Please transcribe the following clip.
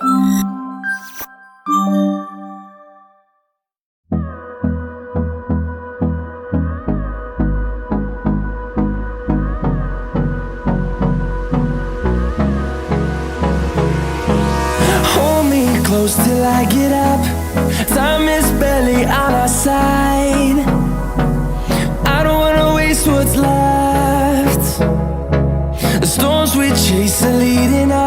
Hold me close till I get up. Time is barely on our side. I don't wanna waste what's left. The storms we chase are leading us.